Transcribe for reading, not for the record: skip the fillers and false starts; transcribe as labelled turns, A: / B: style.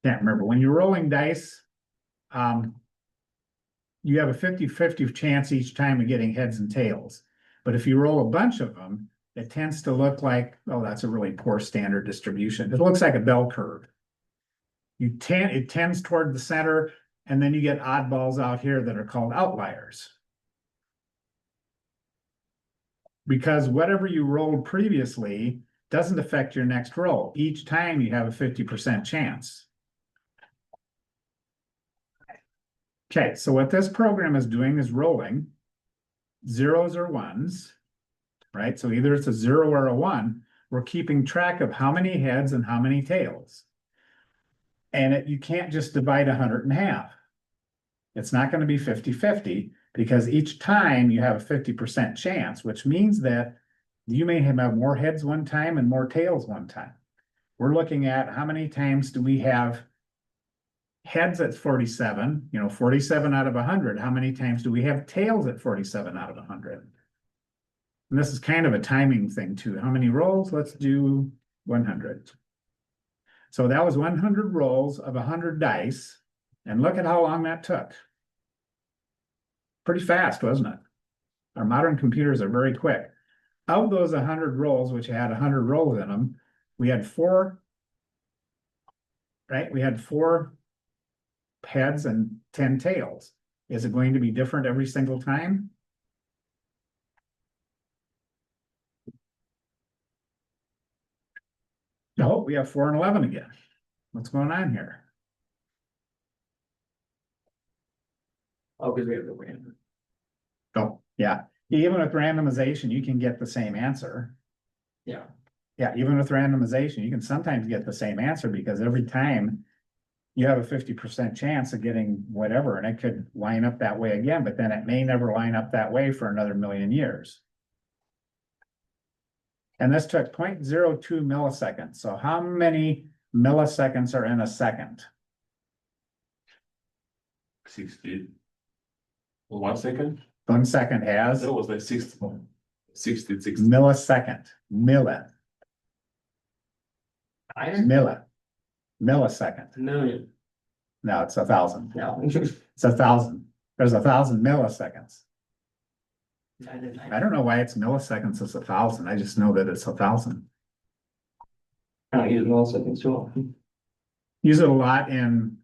A: Can't remember, when you're rolling dice, you have a 50-50 chance each time of getting heads and tails. But if you roll a bunch of them, it tends to look like, oh, that's a really poor standard distribution. It looks like a bell curve. It tends toward the center, and then you get oddballs out here that are called outliers. Because whatever you rolled previously doesn't affect your next roll. Each time you have a 50% chance. Okay, so what this program is doing is rolling zeros or ones, right? So either it's a 0 or a 1. We're keeping track of how many heads and how many tails. And you can't just divide 100 in half. It's not going to be 50-50 because each time you have a 50% chance, which means that you may have more heads one time and more tails one time. We're looking at how many times do we have heads at 47, 47 out of 100. How many times do we have tails at 47 out of 100? And this is kind of a timing thing too. How many rolls? Let's do 100. So that was 100 rolls of 100 dice. And look at how long that took. Pretty fast, wasn't it? Our modern computers are very quick. Of those 100 rolls, which had 100 rolls in them, we had 4, right? We had 4 heads and 10 tails. Is it going to be different every single time? No, we have 4 and 11 again. What's going on here?
B: Oh, because we have the random.
A: Oh, yeah. Even with randomization, you can get the same answer.
B: Yeah.
A: Yeah, even with randomization, you can sometimes get the same answer because every time you have a 50% chance of getting whatever, and it could line up that way again, but then it may never line up that way for another million years. And this took 0.02 milliseconds. So how many milliseconds are in a second?
C: 60. 1 second?
A: 1 second has
C: That was like 60. 60.
A: millisecond, millisecond.
B: Million.
A: No, it's 1,000.
B: No.
A: It's 1,000. There's 1,000 milliseconds. I don't know why it's milliseconds, it's 1,000. I just know that it's 1,000.
B: I don't use milliseconds too often.
A: Use it a lot in